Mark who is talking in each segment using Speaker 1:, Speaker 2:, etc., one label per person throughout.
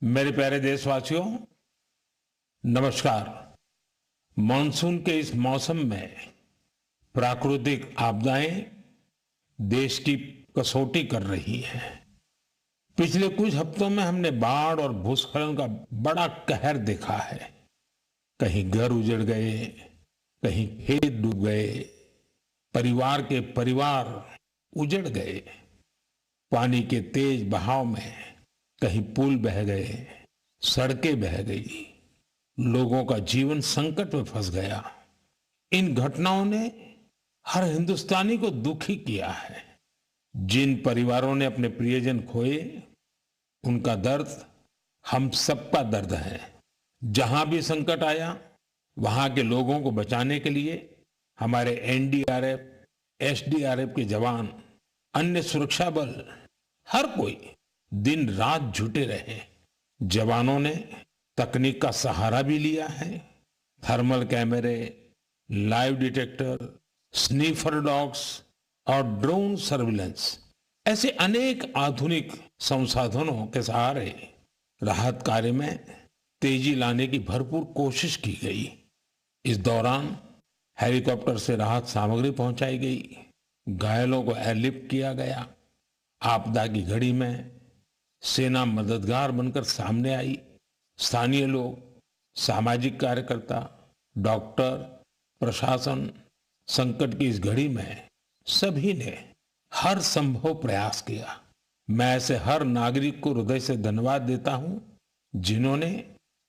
Speaker 1: मेरे प्यारे देशवासियों, नमस्कार। मानसून के इस मौसम में प्राकृतिक आपदाएं देश की कसौटी कर रही हैं। पिछले कुछ हफ्तों में हमने बाढ़ और भूस्खलन का बड़ा कहर देखा है। कहीं घर उजड़ गए, कहीं खेत डूब गए, परिवार के परिवार उजड़ गए। पानी के तेज बहाव में कहीं पुल बह गए, सड़कें बह गई, लोगों का जीवन संकट में फंस गया। इन घटनाओं ने हर हिंदुस्तानी को दुखी किया है। जिन परिवारों ने अपने प्रियजन खोए, उनका दर्द हम सबका दर्द है। जहां भी संकट आया, वहां के लोगों को बचाने के लिए हमारे एनडीआरएफ, एसडीआरएफ के जवान, अन्य सुरक्षा बल, हर कोई दिन रात जुटे रहे। जवानों ने तकनीक का सहारा भी लिया है। थर्मल कैमरे, लाइव डिटेक्टर, स्नीफर डॉग्स और ड्रोन सर्विलेंस ऐसे अनेक आधुनिक संसाधनों के सहारे राहत कार्य में तेजी लाने की भरपूर कोशिश की गई। इस दौरान हेलीकॉप्टर से राहत सामग्री पहुंचाई गई, घायलों को एयरलिफ्ट किया गया। आपदा की घड़ी में सेना मददगार बनकर सामने आई। स्थानीय लोग, सामाजिक कार्यकर्ता, डॉक्टर, प्रशासन, संकट की इस घड़ी में सभी ने हर संभव प्रयास किया। मैं ऐसे हर नागरिक को हृदय से धन्यवाद देता हूं, जिन्होंने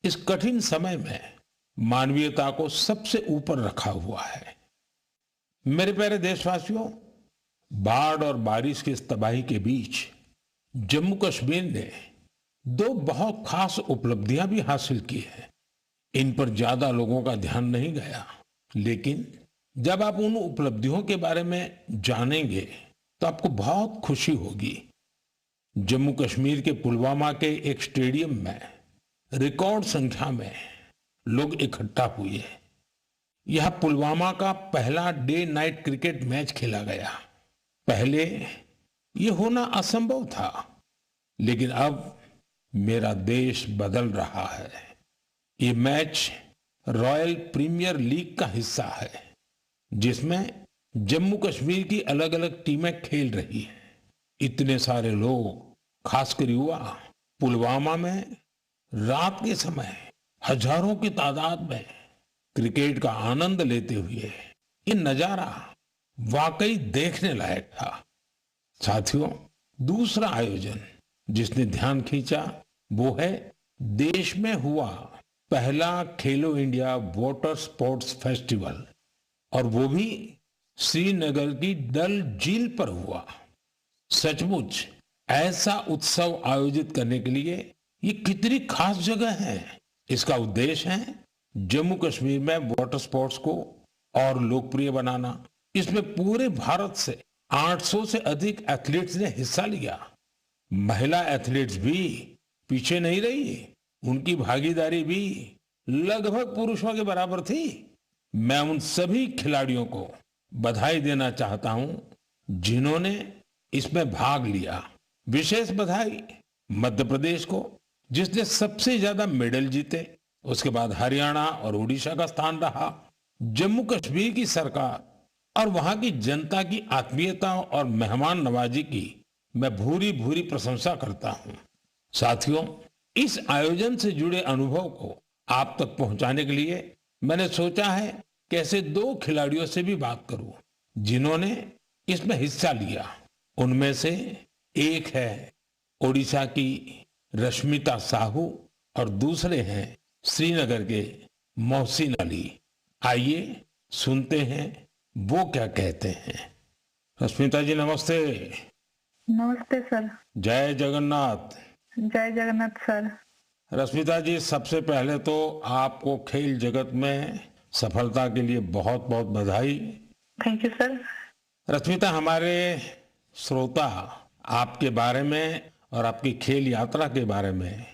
Speaker 1: इस कठिन समय में मानवीयता को सबसे ऊपर रखा हुआ है। मेरे प्यारे देशवासियों, बाढ़ और बारिश की इस तबाही के बीच जम्मू कश्मीर ने दो बहुत खास उपलब्धियां भी हासिल की हैं। इन पर ज्यादा लोगों का ध्यान नहीं गया, लेकिन जब आप उन उपलब्धियों के बारे में जानेंगे तो आपको बहुत खुशी होगी। जम्मू कश्मीर के पुलवामा के एक स्टेडियम में रिकॉर्ड संख्या में लोग इकट्ठा हुए। यह पुलवामा का पहला डे नाइट क्रिकेट मैच खेला गया। पहले ये होना असंभव था, लेकिन अब मेरा देश बदल रहा है। ये मैच रॉयल प्रीमियर लीग का हिस्सा है, जिसमें जम्मू कश्मीर की अलग अलग टीमें खेल रही हैं। इतने सारे लोग, खासकर युवा, पुलवामा में रात के समय हजारों की तादाद में क्रिकेट का आनंद लेते हुए, ये नजारा वाकई देखने लायक था। साथियों, दूसरा आयोजन जिसने ध्यान खींचा वो है देश में हुआ पहला खेलो इंडिया वाटर स्पोर्ट्स फेस्टिवल, और वो भी श्रीनगर की डल झील पर हुआ। सचमुच ऐसा उत्सव आयोजित करने के लिए ये कितनी खास जगह है। इसका उद्देश्य है जम्मू कश्मीर में वाटर स्पोर्ट्स को और लोकप्रिय बनाना। इसमें पूरे भारत से 800 से अधिक एथलीट्स ने हिस्सा लिया। महिला एथलीट्स भी पीछे नहीं रही, उनकी भागीदारी भी लगभग पुरुषों के बराबर थी। मैं उन सभी खिलाड़ियों को बधाई देना चाहता हूं जिन्होंने इसमें भाग लिया। विशेष बधाई मध्य प्रदेश को, जिसने सबसे ज्यादा मेडल जीते। उसके बाद हरियाणा और उड़ीसा का स्थान रहा। जम्मू कश्मीर की सरकार और वहां की जनता की आत्मीयता और मेहमान नवाजी की मैं भूरी भूरी प्रशंसा करता हूं। साथियों, इस आयोजन से जुड़े अनुभव को आप तक पहुंचाने के लिए मैंने सोचा है कि ऐसे दो खिलाड़ियों से भी बात करूं जिन्होंने इसमें हिस्सा लिया। उनमें से एक है ओडिशा की रश्मिता साहू और दूसरे हैं श्रीनगर के मोहसिन अली। आइए सुनते हैं वो क्या कहते हैं। रश्मिता जी, नमस्ते।
Speaker 2: नमस्ते सर।
Speaker 1: जय जगन्नाथ।
Speaker 2: जय जगन्नाथ सर।
Speaker 1: रश्मिता जी, सबसे पहले तो आपको खेल जगत में सफलता के लिए बहुत बहुत बधाई।
Speaker 2: Thank you sir.
Speaker 1: रश्मिता, हमारे श्रोता आपके बारे में और आपकी खेल यात्रा के बारे में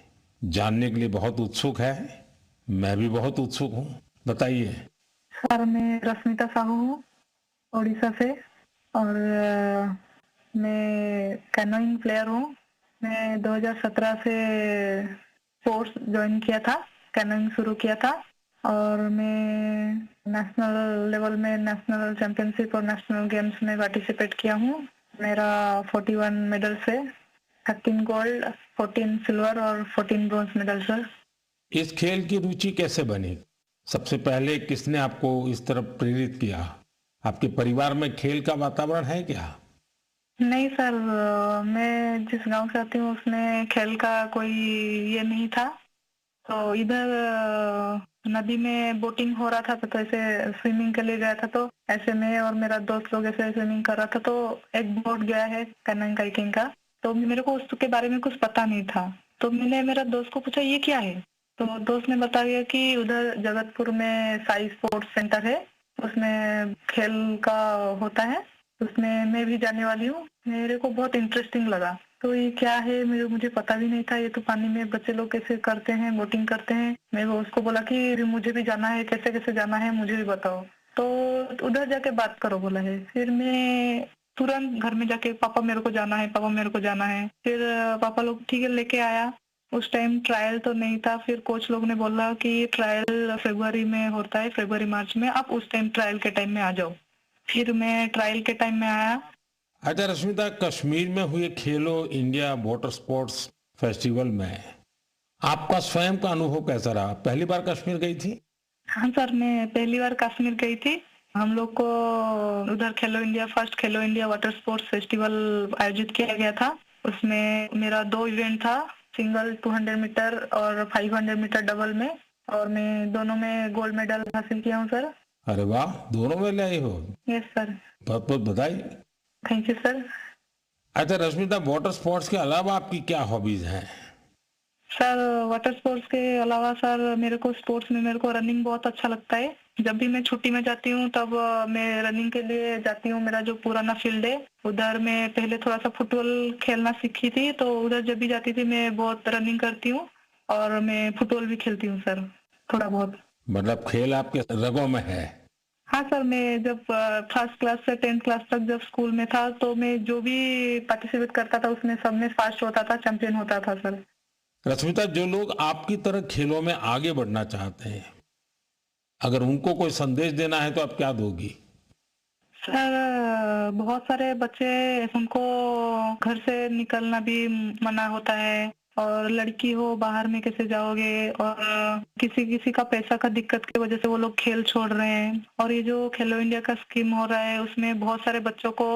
Speaker 1: जानने के लिए बहुत उत्सुक है। मैं भी बहुत उत्सुक हूँ, बताइए।
Speaker 2: सर, मैं रश्मिता साहू हूँ, उड़ीसा से, और मैं कैनोइंग प्लेयर हूँ। मैं 2017 से स्पोर्ट्स ज्वाइन किया था, कैनोइंग शुरू किया था और मैं नेशनल लेवल में नेशनल चैंपियनशिप और नेशनल गेम्स में पार्टिसिपेट किया हूँ। मेरा 41 मेडल्स है, 13 गोल्ड, 14 सिल्वर और 14 ब्रॉन्ज मेडल सर।
Speaker 1: इस खेल की रुचि कैसे बनी? सबसे पहले किसने आपको इस तरफ प्रेरित किया? आपके परिवार में खेल का वातावरण है क्या?
Speaker 2: नहीं सर, मैं जिस गांव से आती हूँ उसमें खेल का कोई ये नहीं था। तो इधर नदी में बोटिंग हो रहा था तो ऐसे स्विमिंग के लिए गया था, तो ऐसे मैं और मेरा दोस्त लोग ऐसे स्विमिंग कर रहा था तो एक बोट गया है कैनोइंग काइकिंग का, तो मेरे को उसके बारे में कुछ पता नहीं था। तो मैंने मेरा दोस्त को पूछा ये क्या है, तो दोस्त ने बताया कि उधर जगतपुर में साई स्पोर्ट्स सेंटर है, उसमें खेल का होता है, उसमें मैं भी जाने वाली हूँ। मेरे को बहुत इंटरेस्टिंग लगा, तो ये क्या है मुझे पता भी नहीं था। ये तो पानी में बच्चे लोग कैसे करते हैं, बोटिंग करते हैं। मैं उसको बोला कि मुझे भी जाना है, कैसे कैसे जाना है मुझे भी बताओ। तो उधर जाके बात करो बोला है। फिर मैं तुरंत घर में जाके पापा मेरे को जाना है, पापा मेरे को जाना है। फिर पापा लोग ठीक है लेके आया। उस टाइम ट्रायल तो नहीं था, फिर कोच लोग ने बोला कि ट्रायल फरवरी में होता है, फरवरी मार्च में, आप उस टाइम ट्रायल के टाइम में आ जाओ। फिर मैं ट्रायल के टाइम में आया।
Speaker 1: अच्छा रश्मिता, कश्मीर में हुए खेलो इंडिया वाटर स्पोर्ट्स फेस्टिवल में आपका स्वयं का अनुभव कैसा रहा? पहली बार कश्मीर गई थी?
Speaker 2: हाँ सर, मैं पहली बार कश्मीर गई थी। हम लोग को उधर फर्स्ट खेलो इंडिया वाटर स्पोर्ट्स फेस्टिवल आयोजित किया गया था। उसमें मेरा 2 इवेंट था, सिंगल 200 मीटर और 500 मीटर डबल में, और मैं दोनों में गोल्ड मेडल हासिल किया हूँ सर।
Speaker 1: अरे वाह, दोनों में ले आई हो।
Speaker 2: Yes sir.
Speaker 1: बहुत बहुत बधाई।
Speaker 2: Thank you sir.
Speaker 1: अच्छा रश्मिता, वाटर स्पोर्ट्स के अलावा आपकी क्या हॉबीज हैं?
Speaker 2: सर वाटर स्पोर्ट्स के अलावा सर मेरे को रनिंग बहुत अच्छा लगता है। जब भी मैं छुट्टी में जाती हूँ तब मैं रनिंग के लिए जाती हूँ। मेरा जो पुराना फील्ड है उधर मैं पहले थोड़ा सा फुटबॉल खेलना सीखी थी, तो उधर जब भी जाती थी मैं बहुत रनिंग करती हूँ और मैं फुटबॉल भी खेलती हूँ सर, थोड़ा बहुत।
Speaker 1: मतलब खेल आपके रगों में है।
Speaker 2: हाँ सर, मैं जब फर्स्ट क्लास से 10th क्लास तक जब स्कूल में था तो मैं जो भी पार्टिसिपेट करता था उसमें सब में फर्स्ट होता था, चैंपियन होता था सर।
Speaker 1: रश्मिता, जो लोग आपकी तरह खेलों में आगे बढ़ना चाहते हैं, अगर उनको कोई संदेश देना है तो आप क्या दोगी?
Speaker 2: सर बहुत सारे बच्चे, उनको घर से निकलना भी मना होता है, और लड़की हो बाहर में कैसे जाओगे, और किसी किसी का पैसा का दिक्कत की वजह से वो लोग खेल छोड़ रहे हैं। और ये जो खेलो इंडिया का स्कीम हो रहा है उसमें बहुत सारे बच्चों को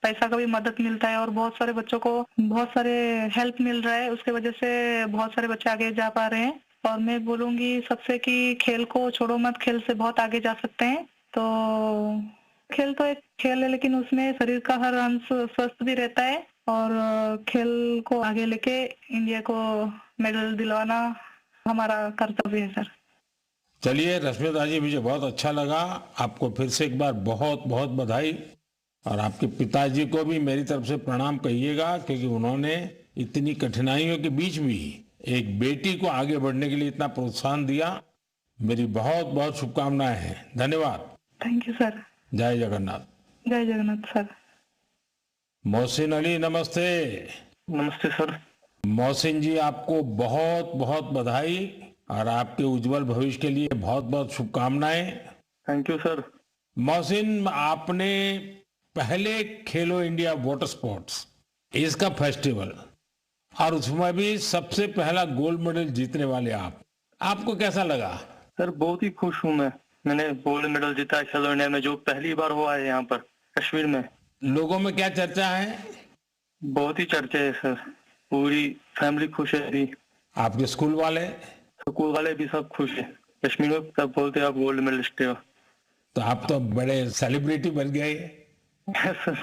Speaker 2: पैसा का भी मदद मिलता है और बहुत सारे बच्चों को बहुत सारे हेल्प मिल रहा है, उसके वजह से बहुत सारे बच्चे आगे जा पा रहे हैं। और मैं बोलूंगी सबसे कि खेल को छोड़ो मत, खेल से बहुत आगे जा सकते हैं। तो खेल तो एक खेल है, लेकिन उसमें शरीर का हर अंश स्वस्थ भी रहता है, और खेल को आगे लेके इंडिया को मेडल दिलवाना हमारा कर्तव्य है सर।
Speaker 1: चलिए रश्मिता जी, मुझे बहुत अच्छा लगा। आपको फिर से एक बार बहुत बहुत बधाई, और आपके पिताजी को भी मेरी तरफ से प्रणाम कहिएगा, क्योंकि उन्होंने इतनी कठिनाइयों के बीच भी एक बेटी को आगे बढ़ने के लिए इतना प्रोत्साहन दिया। मेरी बहुत बहुत शुभकामनाएं हैं। धन्यवाद।
Speaker 2: Thank you sir.
Speaker 1: जय जगन्नाथ।
Speaker 2: जय जगन्नाथ सर।
Speaker 1: मोहसिन अली, नमस्ते।
Speaker 3: नमस्ते सर।
Speaker 1: मोहसिन जी, आपको बहुत बहुत बधाई और आपके उज्जवल भविष्य के लिए बहुत बहुत शुभकामनाएं।
Speaker 3: Thank you sir.
Speaker 1: मोहसिन, आपने पहले खेलो इंडिया वाटर स्पोर्ट्स इसका फेस्टिवल, और उसमें भी सबसे पहला गोल्ड मेडल जीतने वाले आपको कैसा लगा?
Speaker 3: सर बहुत ही खुश हूँ मैंने गोल्ड मेडल जीता है खेलो इंडिया में, जो पहली बार हुआ है यहाँ पर कश्मीर में।
Speaker 1: लोगों में क्या चर्चा है?
Speaker 3: बहुत ही चर्चा है सर, पूरी फैमिली खुश है अभी।
Speaker 1: आपके स्कूल वाले?
Speaker 3: स्कूल वाले भी सब खुश है। कश्मीर में सब बोलते हैं आप गोल्ड मेडलिस्ट हो।
Speaker 1: तो आप तो बड़े सेलिब्रिटी बन गए।
Speaker 3: सर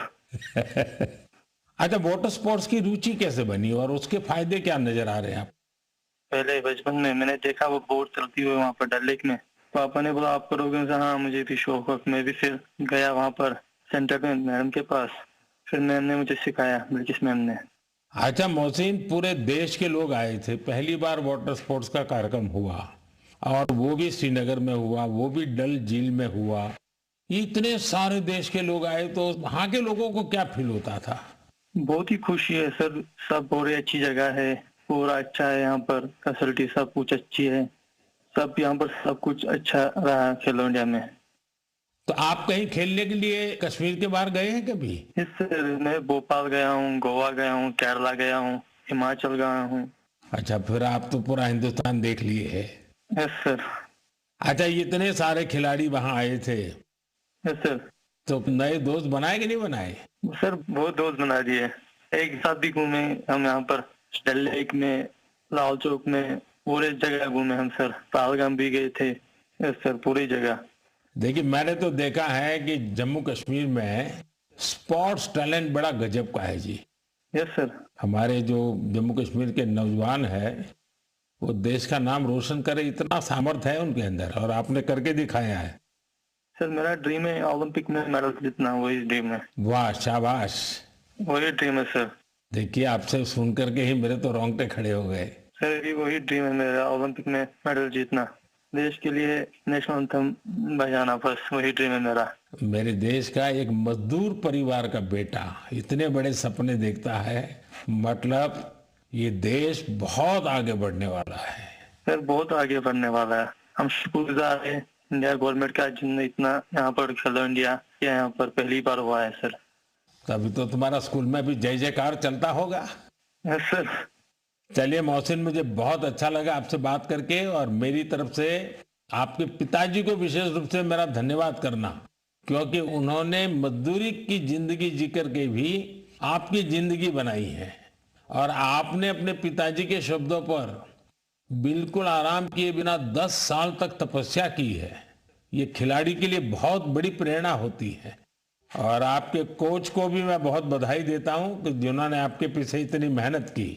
Speaker 1: अच्छा, वाटर स्पोर्ट्स की रुचि कैसे बनी और उसके फायदे क्या नजर आ रहे हैं आप?
Speaker 3: पहले बचपन में मैंने देखा वो बोट चलती हुई वहाँ पर डल लेक में, पापा ने बोला आप करोगे? हाँ मुझे भी शौक है। मैं भी फिर गया वहाँ पर सेंटर में मैडम के पास, फिर मैम ने मुझे सिखाया, ब्रिटिश मैम ने।
Speaker 1: अच्छा मोहसिन, पूरे देश के लोग आए थे, पहली बार वाटर स्पोर्ट्स का कार्यक्रम हुआ, और वो भी श्रीनगर में हुआ, वो भी डल झील में हुआ। इतने सारे देश के लोग आए, तो वहाँ के लोगों को क्या फील होता था?
Speaker 3: बहुत ही खुशी है सर, सब बोल रहे अच्छी जगह है, पूरा अच्छा है, यहाँ पर फैसिलिटी सब कुछ अच्छी है, सब यहाँ पर सब कुछ अच्छा रहा है खेलो इंडिया में।
Speaker 1: तो आप कहीं खेलने के लिए कश्मीर के बाहर गए हैं कभी?
Speaker 3: इससे मैं भोपाल गया हूँ, गोवा गया हूँ, केरला गया हूँ, हिमाचल गया हूँ।
Speaker 1: अच्छा, फिर आप तो पूरा हिंदुस्तान देख लिए है।
Speaker 3: Yes sir.
Speaker 1: अच्छा, ये इतने सारे खिलाड़ी वहां आए थे,
Speaker 3: यस सर।
Speaker 1: तो नए दोस्त बनाए कि नहीं बनाए?
Speaker 3: सर बहुत दोस्त बना दिए, एक साथ भी घूमे हम यहाँ पर, डल लेक में, लाल चौक में, पूरे जगह घूमे हम सर। पहलगाम भी गए थे। यस सर, पूरी जगह।
Speaker 1: देखिए, मैंने तो देखा है कि जम्मू कश्मीर में स्पोर्ट्स टैलेंट बड़ा गजब का है जी।
Speaker 3: Yes sir.
Speaker 1: हमारे जो जम्मू कश्मीर के नौजवान है, वो देश का नाम रोशन करे, इतना सामर्थ्य है उनके अंदर, और आपने करके दिखाया है।
Speaker 3: सर मेरा ड्रीम है ओलंपिक में मेडल जीतना, वही ड्रीम है।
Speaker 1: वाह, शाबाश।
Speaker 3: वही ड्रीम है सर।
Speaker 1: देखिए, आपसे सुन करके ही मेरे तो रोंगटे खड़े हो गए।
Speaker 3: सर ये वही ड्रीम है मेरा, ओलंपिक में मेडल जीतना, देश के लिए नेशनल एंथम बजाना, बस वही ड्रीम है मेरा।
Speaker 1: मेरे देश का एक मजदूर परिवार का बेटा इतने बड़े सपने देखता है, मतलब ये देश बहुत आगे बढ़ने वाला है।
Speaker 3: सर बहुत आगे बढ़ने वाला है। हम शुक्रगुजार है इंडिया गवर्नमेंट का, जिनने इतना यहाँ पर खेलो इंडिया यहाँ पर पहली बार हुआ है सर।
Speaker 1: तभी तो तुम्हारा स्कूल में भी जय जयकार चलता होगा।
Speaker 3: Yes sir.
Speaker 1: चलिए मोहसिन, मुझे बहुत अच्छा लगा आपसे बात करके, और मेरी तरफ से आपके पिताजी को विशेष रूप से मेरा धन्यवाद करना, क्योंकि उन्होंने मजदूरी की जिंदगी जी करके भी आपकी जिंदगी बनाई है, और आपने अपने पिताजी के शब्दों पर बिल्कुल आराम किए बिना 10 साल तक तपस्या की है। ये खिलाड़ी के लिए बहुत बड़ी प्रेरणा होती है, और आपके कोच को भी मैं बहुत बधाई देता हूं कि जिन्होंने आपके पीछे इतनी मेहनत की।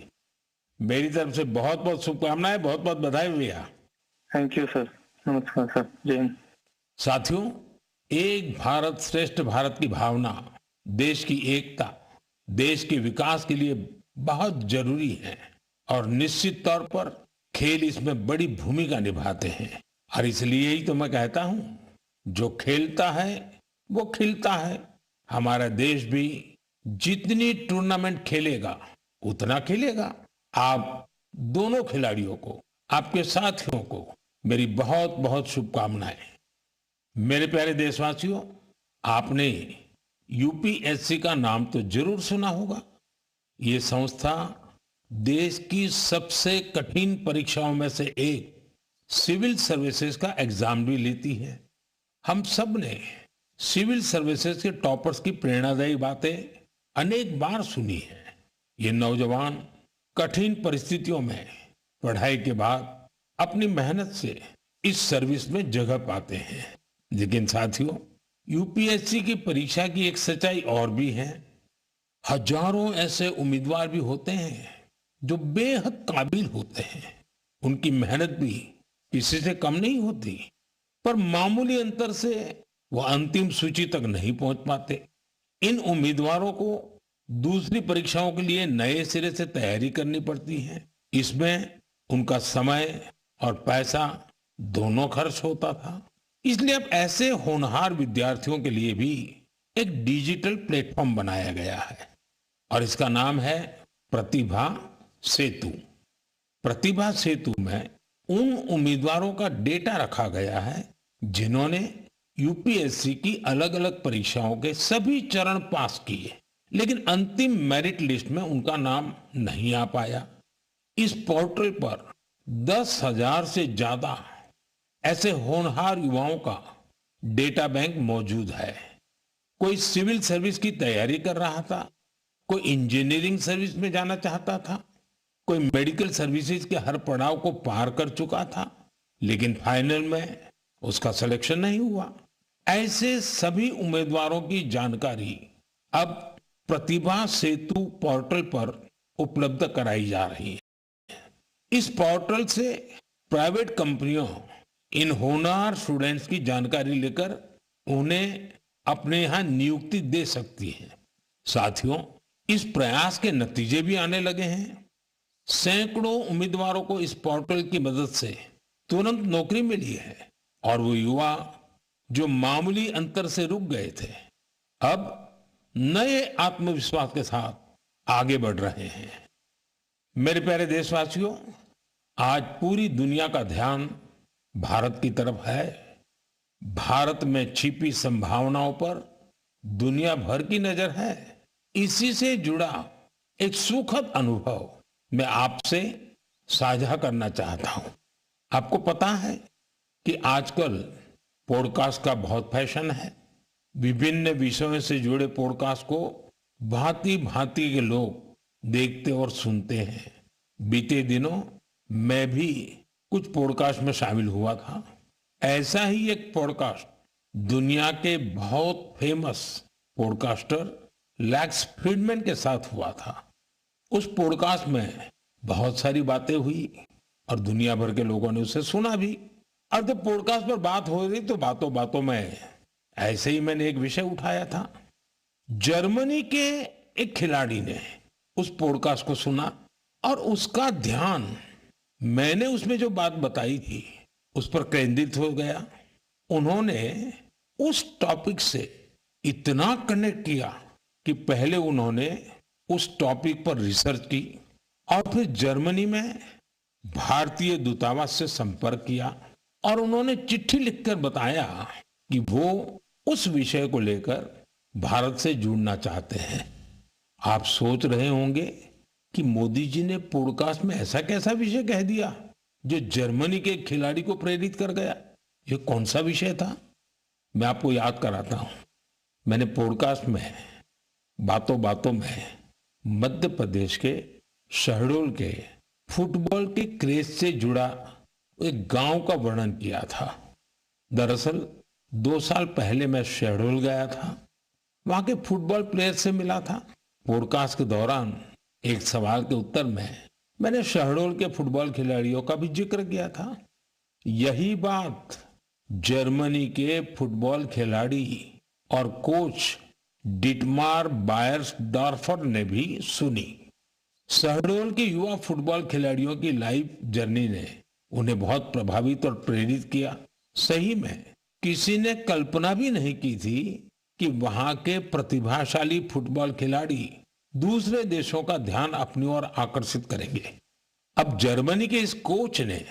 Speaker 1: मेरी तरफ से बहुत बहुत शुभकामनाएं, बहुत बहुत बधाई भैया।
Speaker 3: Thank you sir. नमस्कार सर। जय हिंद।
Speaker 1: साथियों, एक भारत श्रेष्ठ भारत की भावना देश की एकता, देश के विकास के लिए बहुत जरूरी है, और निश्चित तौर पर खेल इसमें बड़ी भूमिका निभाते हैं। और इसलिए ही तो मैं कहता हूं, जो खेलता है वो खिलता है। हमारा देश भी जितनी टूर्नामेंट खेलेगा उतना खेलेगा। आप दोनों खिलाड़ियों को, आपके साथियों को मेरी बहुत बहुत शुभकामनाएं। मेरे प्यारे देशवासियों, आपने यूपीएससी का नाम तो जरूर सुना होगा। ये संस्था देश की सबसे कठिन परीक्षाओं में से एक सिविल सर्विसेज का एग्जाम भी लेती है। हम सब ने सिविल सर्विसेज के टॉपर्स की प्रेरणादायी बातें अनेक बार सुनी है। ये नौजवान कठिन परिस्थितियों में पढ़ाई के बाद अपनी मेहनत से इस सर्विस में जगह पाते हैं। लेकिन साथियों, यूपीएससी की परीक्षा की एक सच्चाई और भी है। हजारों ऐसे उम्मीदवार भी होते हैं जो बेहद काबिल होते हैं, उनकी मेहनत भी किसी से कम नहीं होती, पर मामूली अंतर से वो अंतिम सूची तक नहीं पहुंच पाते। इन उम्मीदवारों को दूसरी परीक्षाओं के लिए नए सिरे से तैयारी करनी पड़ती है। इसमें उनका समय और पैसा दोनों खर्च होता था। इसलिए अब ऐसे होनहार विद्यार्थियों के लिए भी एक डिजिटल प्लेटफॉर्म बनाया गया है, और इसका नाम है प्रतिभा सेतु। प्रतिभा सेतु में उन उम्मीदवारों का डेटा रखा गया है जिन्होंने यूपीएससी की अलग अलग परीक्षाओं के सभी चरण पास किए, लेकिन अंतिम मेरिट लिस्ट में उनका नाम नहीं आ पाया। इस पोर्टल पर 10,000 से ज्यादा ऐसे होनहार युवाओं का डेटा बैंक मौजूद है। कोई सिविल सर्विस की तैयारी कर रहा था, कोई इंजीनियरिंग सर्विस में जाना चाहता था, कोई मेडिकल सर्विसेज के हर पड़ाव को पार कर चुका था, लेकिन फाइनल में उसका सिलेक्शन नहीं हुआ। ऐसे सभी उम्मीदवारों की जानकारी अब प्रतिभा सेतु पोर्टल पर उपलब्ध कराई जा रही है। इस पोर्टल से प्राइवेट कंपनियों इन होनहार स्टूडेंट्स की जानकारी लेकर उन्हें अपने यहां नियुक्ति दे सकती है। साथियों, इस प्रयास के नतीजे भी आने लगे हैं। सैकड़ों उम्मीदवारों को इस पोर्टल की मदद से तुरंत नौकरी मिली है, और वो युवा जो मामूली अंतर से रुक गए थे, अब नए आत्मविश्वास के साथ आगे बढ़ रहे हैं। मेरे प्यारे देशवासियों, आज पूरी दुनिया का ध्यान भारत की तरफ है। भारत में छिपी संभावनाओं पर दुनिया भर की नजर है। इसी से जुड़ा एक सुखद अनुभव मैं आपसे साझा करना चाहता हूं। आपको पता है कि आजकल पॉडकास्ट का बहुत फैशन है। विभिन्न विषयों से जुड़े पॉडकास्ट को भांति भांति के लोग देखते और सुनते हैं। बीते दिनों मैं भी कुछ पॉडकास्ट में शामिल हुआ था। ऐसा ही एक पॉडकास्ट दुनिया के बहुत फेमस पॉडकास्टर लैक्स फ्रीडमैन के साथ हुआ था। उस पॉडकास्ट में बहुत सारी बातें हुई और दुनिया भर के लोगों ने उसे सुना भी। और जब पॉडकास्ट पर बात हो रही तो बातों बातों में ऐसे ही मैंने एक विषय उठाया था। जर्मनी के एक खिलाड़ी ने उस पॉडकास्ट को सुना और उसका ध्यान मैंने उसमें जो बात बताई थी उस पर केंद्रित हो गया। उन्होंने उस टॉपिक से इतना कनेक्ट किया कि पहले उन्होंने उस टॉपिक पर रिसर्च की और फिर जर्मनी में भारतीय दूतावास से संपर्क किया और उन्होंने चिट्ठी लिखकर बताया कि वो उस विषय को लेकर भारत से जुड़ना चाहते हैं। आप सोच रहे होंगे कि मोदी जी ने पॉडकास्ट में ऐसा कैसा विषय कह दिया जो जर्मनी के खिलाड़ी को प्रेरित कर गया। ये कौन सा विषय था? मैं आपको याद कराता हूं। मैंने पॉडकास्ट में बातों बातों में मध्य प्रदेश के शहडोल के फुटबॉल के क्रेज से जुड़ा एक गांव का वर्णन किया था। दरअसल 2 साल पहले मैं शहडोल गया था। वहां के फुटबॉल प्लेयर से मिला था। पॉडकास्ट के दौरान एक सवाल के उत्तर में मैंने शहडोल के फुटबॉल खिलाड़ियों का भी जिक्र किया था। यही बात जर्मनी के फुटबॉल खिलाड़ी और कोच डिटमार बायर्सडॉर्फर ने भी सुनी। शहडोल के युवा फुटबॉल खिलाड़ियों की लाइफ जर्नी ने उन्हें बहुत प्रभावित और प्रेरित किया। सही में किसी ने कल्पना भी नहीं की थी कि वहां के प्रतिभाशाली फुटबॉल खिलाड़ी दूसरे देशों का ध्यान अपनी ओर आकर्षित करेंगे। अब जर्मनी के इस कोच ने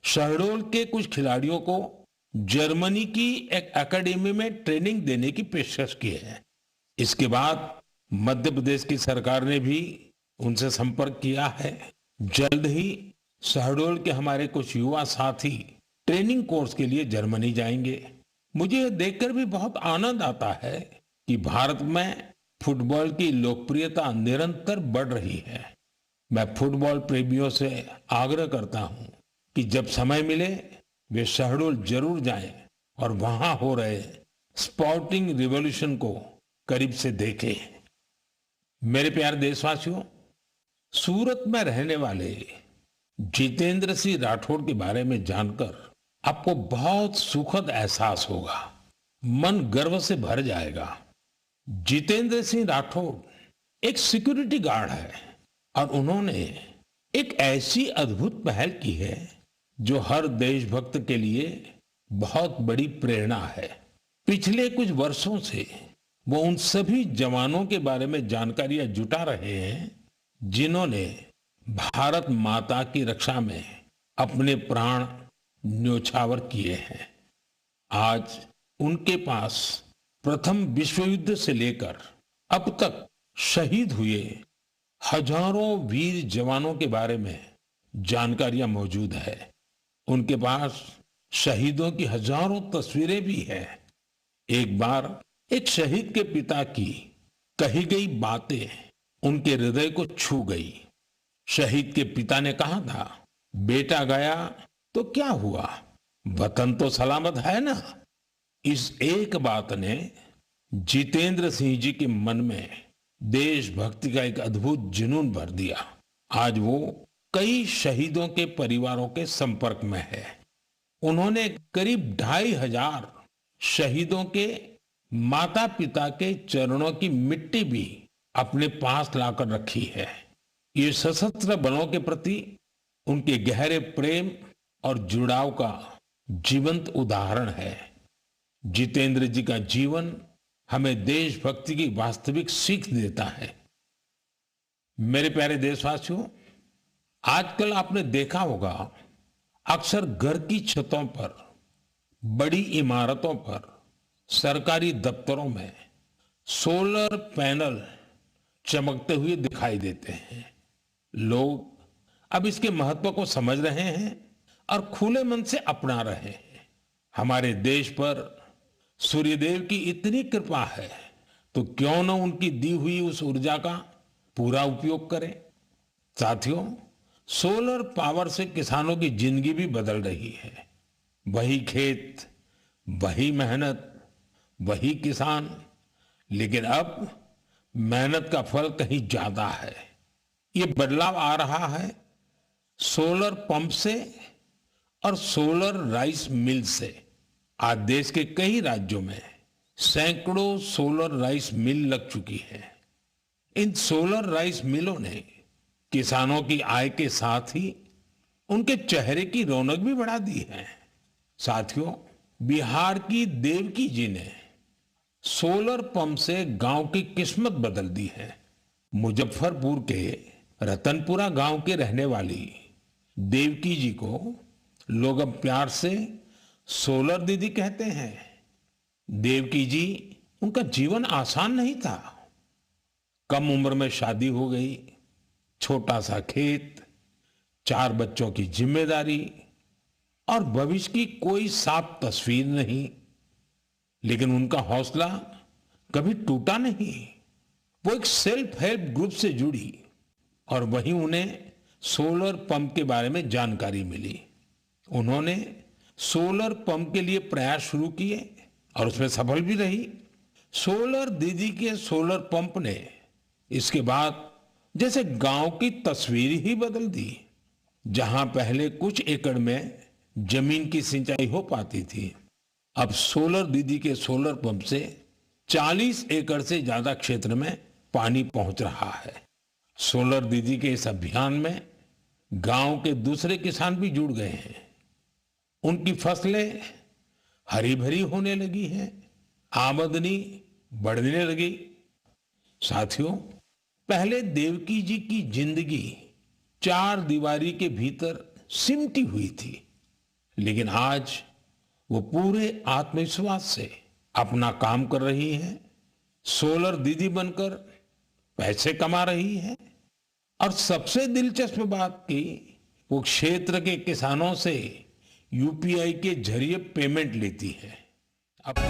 Speaker 1: शहडोल के कुछ खिलाड़ियों को जर्मनी की एक एकेडमी में ट्रेनिंग देने की पेशकश की है। इसके बाद मध्य प्रदेश की सरकार ने भी उनसे संपर्क किया है। जल्द ही शहडोल के हमारे कुछ युवा साथी ट्रेनिंग कोर्स के लिए जर्मनी जाएंगे। मुझे यह देखकर भी बहुत आनंद आता है कि भारत में फुटबॉल की लोकप्रियता निरंतर बढ़ रही है। मैं फुटबॉल प्रेमियों से आग्रह करता हूं कि जब समय मिले वे शहडोल जरूर जाएं और वहां हो रहे स्पोर्टिंग रिवॉल्यूशन को करीब से देखें। मेरे प्यारे देशवासियों, सूरत में रहने वाले जितेंद्र सिंह राठौड़ के बारे में जानकर आपको बहुत सुखद एहसास होगा। मन गर्व से भर जाएगा। जितेंद्र सिंह राठौड़ एक सिक्योरिटी गार्ड है और उन्होंने एक ऐसी अद्भुत पहल की है जो हर देशभक्त के लिए बहुत बड़ी प्रेरणा है। पिछले कुछ वर्षों से वो उन सभी जवानों के बारे में जानकारियां जुटा रहे हैं जिन्होंने भारत माता की रक्षा में अपने प्राण न्योछावर किए हैं। आज उनके पास प्रथम विश्व युद्ध से लेकर अब तक शहीद हुए हजारों वीर जवानों के बारे में जानकारियां मौजूद है। उनके पास शहीदों की हजारों तस्वीरें भी हैं। एक बार एक शहीद के पिता की कही गई बातें उनके हृदय को छू गई। शहीद के पिता ने कहा था, बेटा गया तो क्या हुआ, वतन तो सलामत है ना। इस एक बात ने जितेंद्र सिंह जी के मन में देशभक्ति का एक अद्भुत जुनून भर दिया। आज वो कई शहीदों के परिवारों के संपर्क में है। उन्होंने करीब 2500 शहीदों के माता पिता के चरणों की मिट्टी भी अपने पास लाकर रखी है। ये सशस्त्र बलों के प्रति उनके गहरे प्रेम और जुड़ाव का जीवंत उदाहरण है। जितेंद्र जी का जीवन हमें देशभक्ति की वास्तविक सीख देता है। मेरे प्यारे देशवासियों, आजकल आपने देखा होगा, अक्सर घर की छतों पर, बड़ी इमारतों पर, सरकारी दफ्तरों में सोलर पैनल चमकते हुए दिखाई देते हैं। लोग अब इसके महत्व को समझ रहे हैं और खुले मन से अपना रहे हैं। हमारे देश पर सूर्यदेव की इतनी कृपा है, तो क्यों न उनकी दी हुई उस ऊर्जा का पूरा उपयोग करें। साथियों, सोलर पावर से किसानों की जिंदगी भी बदल रही है। वही खेत, वही मेहनत, वही किसान, लेकिन अब मेहनत का फल कहीं ज्यादा है। ये बदलाव आ रहा है सोलर पंप से और सोलर राइस मिल से। आज देश के कई राज्यों में सैकड़ों सोलर राइस मिल लग चुकी है। इन सोलर राइस मिलों ने किसानों की आय के साथ ही उनके चेहरे की रौनक भी बढ़ा दी है। साथियों, बिहार की देवकी जी ने सोलर पंप से गांव की किस्मत बदल दी है। मुजफ्फरपुर के रतनपुरा गांव के रहने वाली देवकी जी को लोग अब प्यार से सोलर दीदी कहते हैं। देवकी जी, उनका जीवन आसान नहीं था। कम उम्र में शादी हो गई, छोटा सा खेत, 4 बच्चों की जिम्मेदारी और भविष्य की कोई साफ तस्वीर नहीं, लेकिन उनका हौसला कभी टूटा नहीं। वो एक सेल्फ हेल्प ग्रुप से जुड़ी और वहीं उन्हें सोलर पंप के बारे में जानकारी मिली। उन्होंने सोलर पंप के लिए प्रयास शुरू किए और उसमें सफल भी रही। सोलर दीदी के सोलर पंप ने इसके बाद जैसे गांव की तस्वीर ही बदल दी। जहां पहले कुछ एकड़ में जमीन की सिंचाई हो पाती थी, अब सोलर दीदी के सोलर पंप से 40 एकड़ से ज्यादा क्षेत्र में पानी पहुंच रहा है। सोलर दीदी के इस अभियान में गांव के दूसरे किसान भी जुड़ गए हैं। उनकी फसलें हरी भरी होने लगी हैं, आमदनी बढ़ने लगी। साथियों, पहले देवकी जी की जिंदगी 4 दीवारी के भीतर सिमटी हुई थी, लेकिन आज वो पूरे आत्मविश्वास से अपना काम कर रही है। सोलर दीदी बनकर पैसे कमा रही है और सबसे दिलचस्प बात की, वो क्षेत्र के किसानों से यूपीआई के जरिए पेमेंट लेती है।